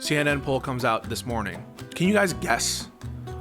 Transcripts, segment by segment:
CNN poll comes out this morning. Can you guys guess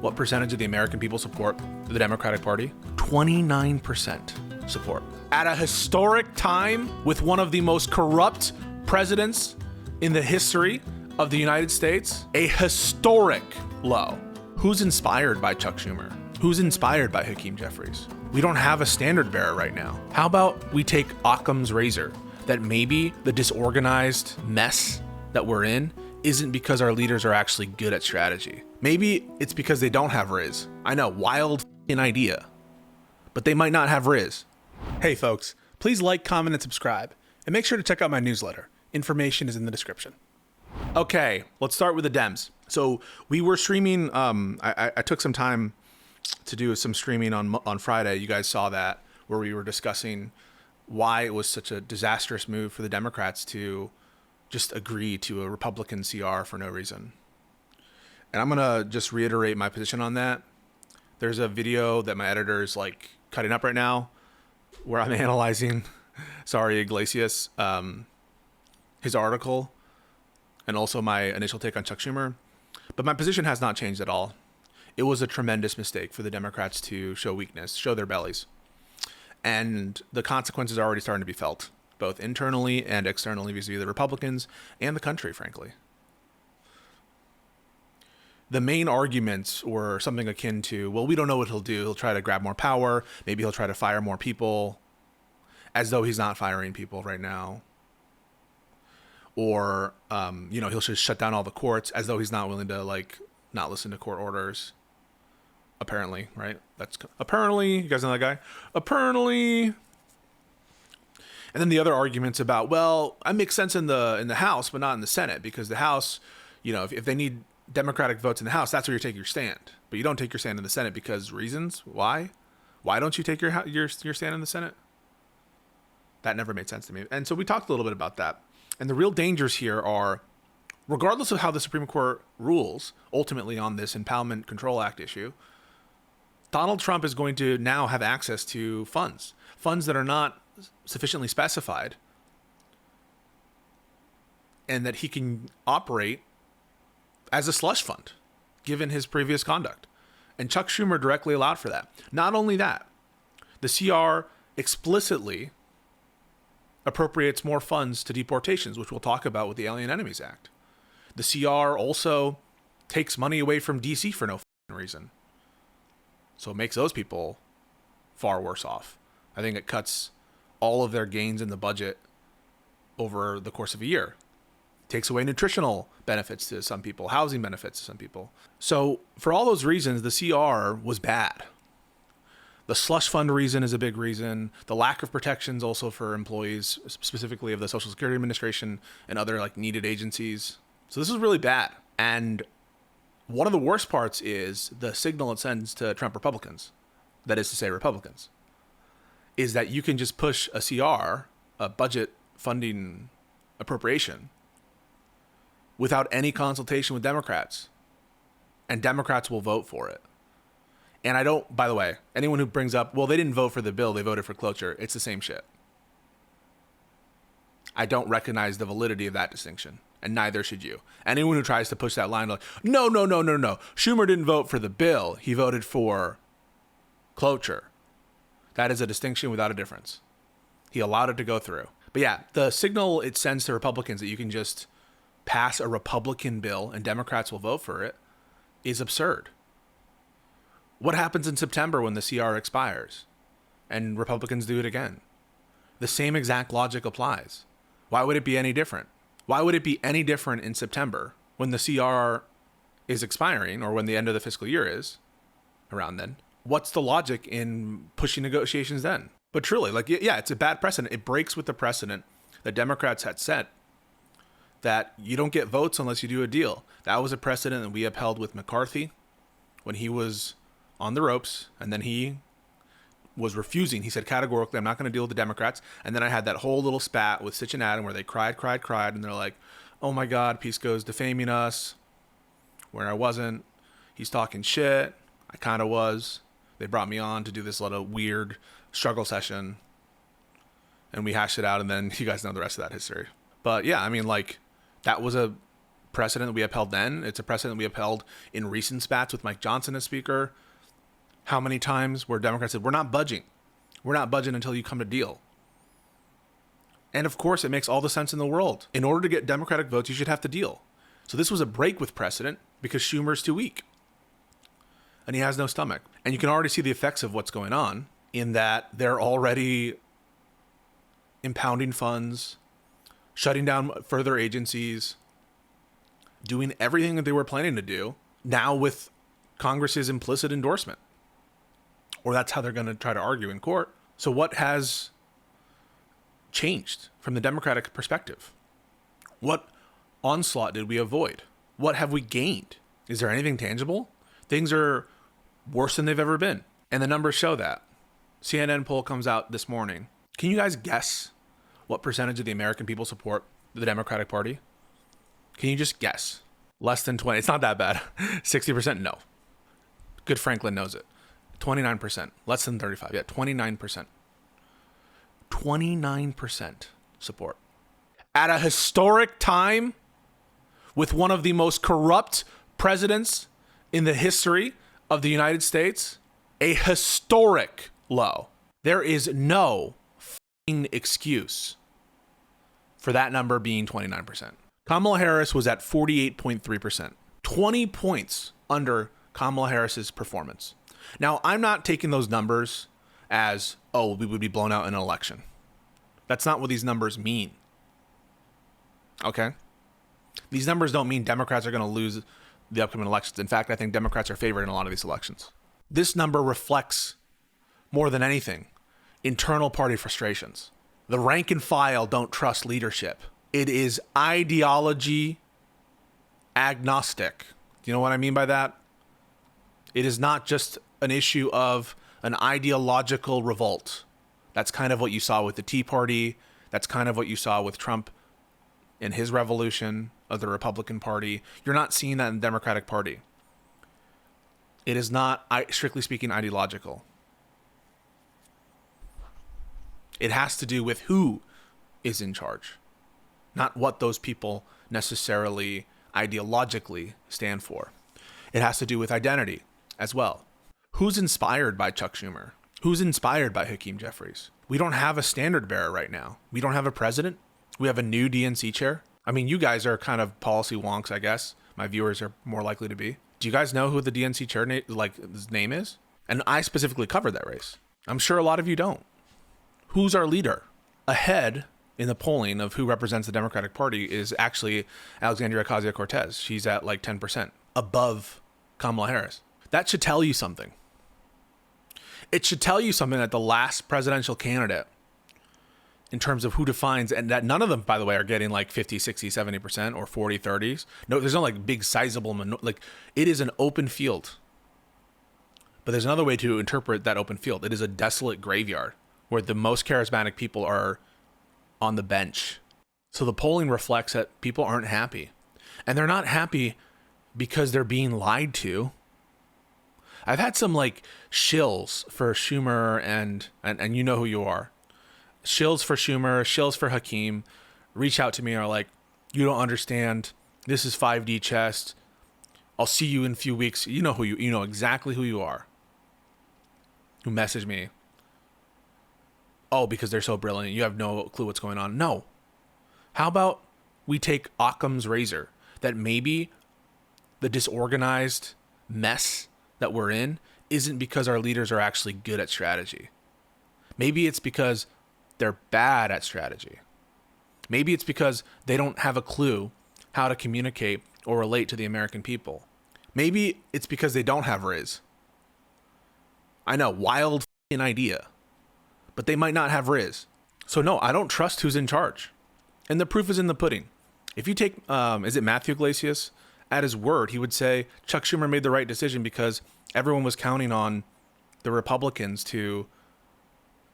what percentage of the American people support the Democratic Party? 29% support. At a historic time with one of the most corrupt presidents in the history of the United States, a historic low. Who's inspired by Chuck Schumer? Who's inspired by Hakeem Jeffries? We don't have a standard bearer right now. How about we take Occam's razor, that maybe the disorganized mess that we're in isn't because our leaders are actually good at strategy. Maybe it's because they don't have Riz. I know, wild idea, but they might not have Riz. Hey folks, please like, comment, and subscribe, and make sure to check out my newsletter. Information is in the description. Okay, let's start with the Dems. So we were streaming, I took some time to do some streaming on Friday. You guys saw that, where we were discussing why it was such a disastrous move for the Democrats to just agree to a Republican CR for no reason. And I'm gonna just reiterate my position on that. There's a video that my editor is like cutting up right now where I'm analyzing, Yglesias, his article, and also my initial take on Chuck Schumer. But my position has not changed at all. It was a tremendous mistake for the Democrats to show weakness, show their bellies. And the consequences are already starting to be felt, both internally and externally vis-a-vis the Republicans and the country, frankly. The main arguments were something akin to, well, we don't know what he'll do. He'll try to grab more power. Maybe he'll try to fire more people, as though he's not firing people right now. Or, he'll just shut down all the courts, as though he's not willing to, not listen to court orders. Apparently, right? Apparently, you guys know that guy? Apparently. And then the other arguments about, well, it makes sense in the House, but not in the Senate, because the House, if they need Democratic votes in the House, that's where you take your stand. But you don't take your stand in the Senate because reasons. Why? Why don't you take your stand in the Senate? That never made sense to me. And so we talked a little bit about that. And the real dangers here are, regardless of how the Supreme Court rules ultimately on this Impoundment Control Act issue, Donald Trump is going to now have access to funds that are not sufficiently specified, and that he can operate as a slush fund, given his previous conduct. And Chuck Schumer directly allowed for that. Not only that, the CR explicitly appropriates more funds to deportations, which we'll talk about with the Alien Enemies Act. The CR also takes money away from DC for no reason. So it makes those people far worse off. I think it cuts all of their gains in the budget over the course of a year. It takes away nutritional benefits to some people, housing benefits to some people. So for all those reasons, the CR was bad. The slush fund reason is a big reason. The lack of protections also for employees, specifically of the Social Security Administration and other needed agencies. So this is really bad. And one of the worst parts is the signal it sends to Trump Republicans, that is to say Republicans, is that you can just push a CR, a budget funding appropriation, without any consultation with Democrats, and Democrats will vote for it. And by the way, anyone who brings up, well, they didn't vote for the bill, they voted for cloture, it's the same shit. I don't recognize the validity of that distinction, and neither should you. Anyone who tries to push that line, no. Schumer didn't vote for the bill, he voted for cloture. That is a distinction without a difference. He allowed it to go through. But yeah, the signal it sends to Republicans that you can just pass a Republican bill and Democrats will vote for it is absurd. What happens in September when the CR expires and Republicans do it again? The same exact logic applies. Why would it be any different? Why would it be any different in September when the CR is expiring, or when the end of the fiscal year is around then? What's the logic in pushing negotiations then? But truly, it's a bad precedent. It breaks with the precedent that Democrats had set, that you don't get votes unless you do a deal. That was a precedent that we upheld with McCarthy when he was on the ropes, and then he was refusing. He said categorically, I'm not going to deal with the Democrats. And then I had that whole little spat with Sitch and Adam where they cried, and they're like, oh my God, Pisco's defaming us, where I wasn't. He's talking shit. I kind of was. They brought me on to do this little weird struggle session, and we hashed it out, and then you guys know the rest of that history. But yeah, that was a precedent that we upheld then. It's a precedent we upheld in recent spats with Mike Johnson as speaker. How many times where Democrats said, we're not budging. We're not budging until you come to deal. And of course, it makes all the sense in the world. In order to get Democratic votes, you should have to deal. So this was a break with precedent because Schumer's too weak. And he has no stomach. And you can already see the effects of what's going on in that they're already impounding funds, shutting down further agencies, doing everything that they were planning to do, now with Congress's implicit endorsement. Or that's how they're going to try to argue in court. So what has changed from the Democratic perspective? What onslaught did we avoid? What have we gained? Is there anything tangible? Things are worse than they've ever been. And the numbers show that. CNN poll comes out this morning. Can you guys guess what percentage of the American people support the Democratic Party? Can you just guess? Less than 20. It's not that bad. 60%? No. Good Franklin knows it. 29%. Less than 35. Yeah, 29%. 29% support. At a historic time with one of the most corrupt presidents in the history of the United States, a historic low. There is no excuse for that number being 29%. Kamala Harris was at 48.3%, 20 points under Kamala Harris's performance. Now, I'm not taking those numbers as, oh, we would be blown out in an election. That's not what these numbers mean. Okay? These numbers don't mean Democrats are going to lose the upcoming elections. In fact, I think Democrats are favored in a lot of these elections. This number reflects, more than anything, internal party frustrations. The rank and file don't trust leadership. It is ideology agnostic. Do you know what I mean by that? It is not just an issue of an ideological revolt. That's kind of what you saw with the Tea Party. That's kind of what you saw with Trump in his revolution of the Republican Party. You're not seeing that in the Democratic Party. It is not, strictly speaking, ideological. It has to do with who is in charge, not what those people necessarily ideologically stand for. It has to do with identity as well. Who's inspired by Chuck Schumer? Who's inspired by Hakeem Jeffries? We don't have a standard bearer right now. We don't have a president. We have a new DNC chair. I mean, you guys are kind of policy wonks, I guess. My viewers are more likely to be. Do you guys know who the DNC chair his name is? And I specifically covered that race. I'm sure a lot of you don't. Who's our leader? Ahead in the polling of who represents the Democratic Party is actually Alexandria Ocasio-Cortez. She's at like 10% above Kamala Harris. That should tell you something. It should tell you something that the last presidential candidate, in terms of who defines, and that none of them, by the way, are getting like 50, 60, 70% or 40, 30s. No, there's no like big sizable, like it is an open field. But there's another way to interpret that open field. It is a desolate graveyard where the most charismatic people are on the bench. So the polling reflects that people aren't happy. And they're not happy because they're being lied to. I've had some like shills for Schumer and you know who you are. Shills for Schumer, shills for Hakeem reach out to me and are like, you don't understand. This is 5D chess. I'll see you in a few weeks. You know exactly who you are. Who messaged me. Oh, because they're so brilliant. You have no clue what's going on. No. How about we take Occam's razor, that maybe the disorganized mess that we're in isn't because our leaders are actually good at strategy. Maybe it's because they're bad at strategy. Maybe it's because they don't have a clue how to communicate or relate to the American people. Maybe it's because they don't have Riz. I know, wild idea. But they might not have Riz. So no, I don't trust who's in charge. And the proof is in the pudding. If you take, is it Matthew Yglesias? At his word, he would say Chuck Schumer made the right decision because everyone was counting on the Republicans to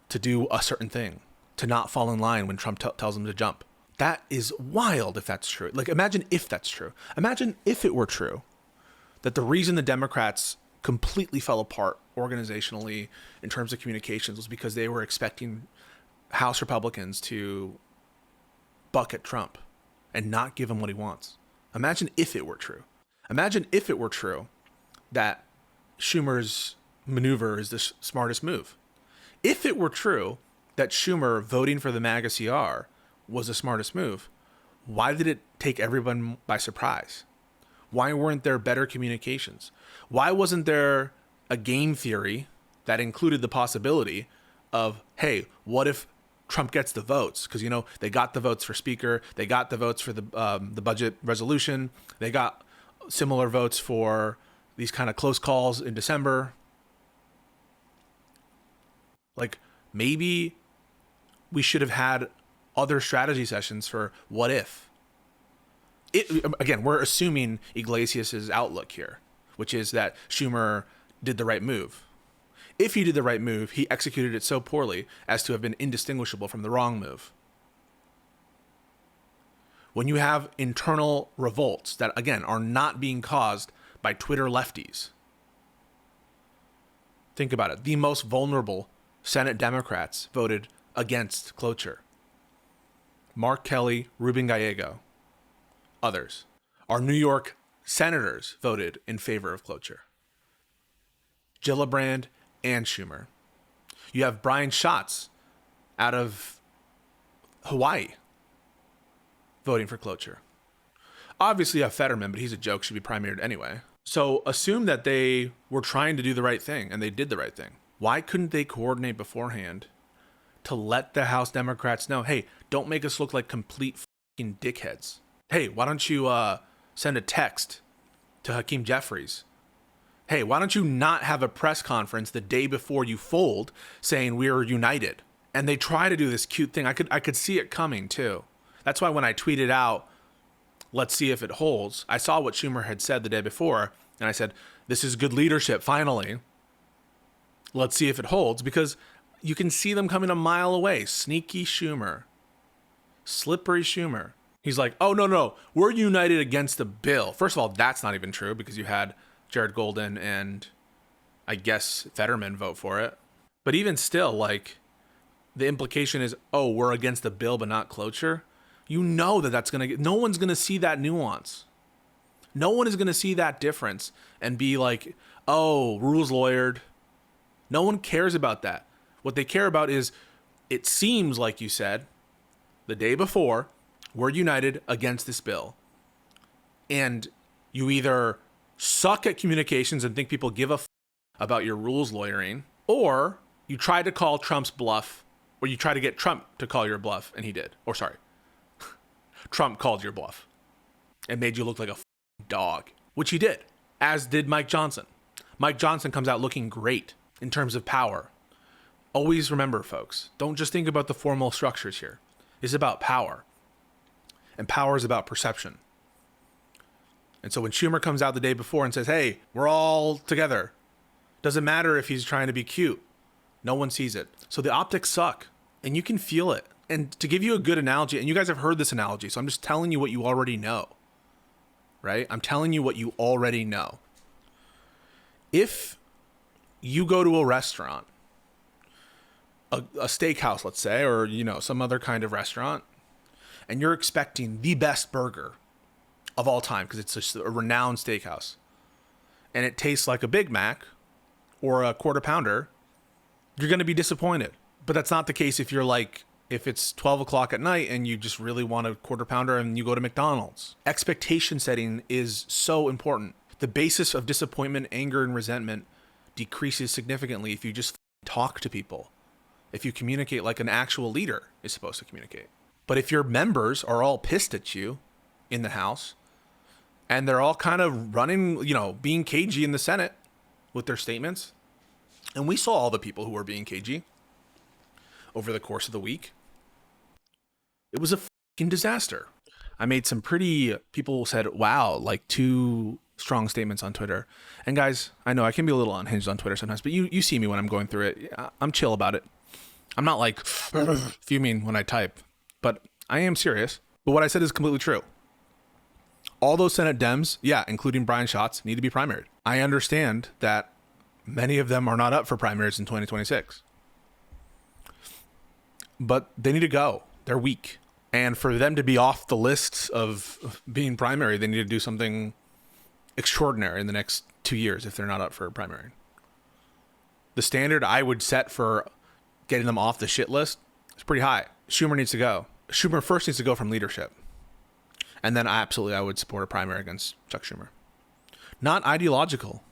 do a certain thing, to not fall in line when Trump tells them to jump. That is wild if that's true. Like, imagine if that's true. Imagine if it were true that the reason the Democrats completely fell apart organizationally in terms of communications was because they were expecting House Republicans to buck at Trump and not give him what he wants. Imagine if it were true. Imagine if it were true that Schumer's maneuver is the smartest move. If it were true that Schumer voting for the MAGA CR was the smartest move, why did it take everyone by surprise? Why weren't there better communications? Why wasn't there a game theory that included the possibility of, hey, what if Trump gets the votes? Because, you know, they got the votes for speaker. They got the votes for the budget resolution. They got similar votes for these kind of close calls in December. Like, maybe we should have had other strategy sessions for what if. Again, we're assuming Yglesias' outlook here, which is that Schumer did the right move. If he did the right move, he executed it so poorly as to have been indistinguishable from the wrong move. When you have internal revolts that, again, are not being caused by Twitter lefties, think about it. The most vulnerable Senate Democrats voted against cloture. Mark Kelly, Ruben Gallego, others. Our New York senators voted in favor of cloture. Gillibrand and Schumer. You have Brian Schatz out of Hawaii voting for cloture. Obviously you have Fetterman, but he's a joke, should be primaried anyway. So assume that they were trying to do the right thing and they did the right thing. Why couldn't they coordinate beforehand to let the House Democrats know, hey, don't make us look like complete fucking dickheads. Hey, why don't you send a text to Hakeem Jeffries? Hey, why don't you not have a press conference the day before you fold saying we're united? And they try to do this cute thing. I could see it coming too. That's why when I tweeted out, let's see if it holds, I saw what Schumer had said the day before, and I said, this is good leadership, finally. Let's see if it holds, because you can see them coming a mile away. Sneaky Schumer. Slippery Schumer. He's like, oh, no, we're united against the bill. First of all, that's not even true, because you had Jared Golden and I guess Fetterman vote for it. But even still, like, the implication is, oh, we're against the bill but not cloture. You know that's going to get, no one's going to see that nuance. No one is going to see that difference and be like, oh, rules lawyered. No one cares about that. What they care about is, it seems like you said the day before, we're united against this bill. And you either suck at communications and think people give a about your rules lawyering, or you try to call Trump's bluff, or you try to get Trump to call your bluff, and he did. Or sorry, Trump called your bluff and made you look like a dog, which he did, as did Mike Johnson. Mike Johnson comes out looking great in terms of power. Always remember, folks, don't just think about the formal structures here. It's about power. And power is about perception. And so when Schumer comes out the day before and says, hey, we're all together, doesn't matter if he's trying to be cute. No one sees it. So the optics suck, and you can feel it. And to give you a good analogy, and you guys have heard this analogy, so I'm just telling you what you already know, right? I'm telling you what you already know. If you go to a restaurant, a steakhouse, let's say, or, you know, some other kind of restaurant, and you're expecting the best burger of all time because it's just a renowned steakhouse, and it tastes like a Big Mac or a quarter pounder, you're going to be disappointed. But that's not the case if it's 12 o'clock at night and you just really want a quarter pounder and you go to McDonald's. Expectation setting is so important. The basis of disappointment, anger, and resentment decreases significantly if you just talk to people. If you communicate like an actual leader is supposed to communicate. But if your members are all pissed at you in the House and they're all kind of running, you know, being cagey in the Senate with their statements, and we saw all the people who were being cagey over the course of the week, it was a fucking disaster. I made some people said, wow, like 2 strong statements on Twitter. And guys, I know I can be a little unhinged on Twitter sometimes, but you see me when I'm going through it. I'm chill about it. I'm not like fuming when I type, but I am serious. But what I said is completely true. All those Senate Dems, yeah, including Brian Schatz, need to be primaried. I understand that many of them are not up for primaries in 2026. But they need to go. They're weak. And for them to be off the list of being primary, they need to do something extraordinary in the next 2 years if they're not up for a primary. The standard I would set for getting them off the shit list is pretty high. Schumer needs to go. Schumer first needs to go from leadership. And then I would support a primary against Chuck Schumer. Not ideological.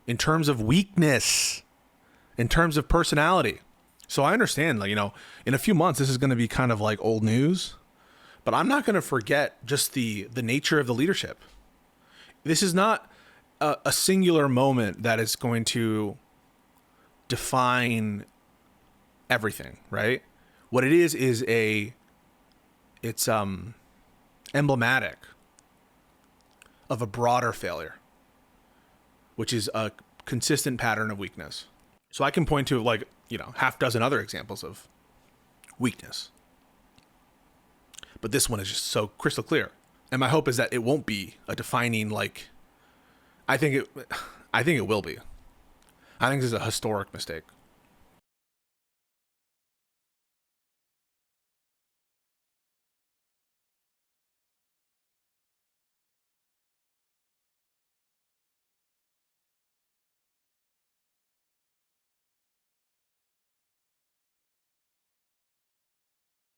In terms of weakness. In terms of personality. So I understand, like, in a few months, this is going to be kind of like old news. But I'm not going to forget just the nature of the leadership. This is not a singular moment that is going to define everything, right? What it is it's emblematic of a broader failure, which is a consistent pattern of weakness. So I can point to half dozen other examples of weakness. But this one is just so crystal clear. And my hope is that it won't be a defining, I think it will be. I think this is a historic mistake.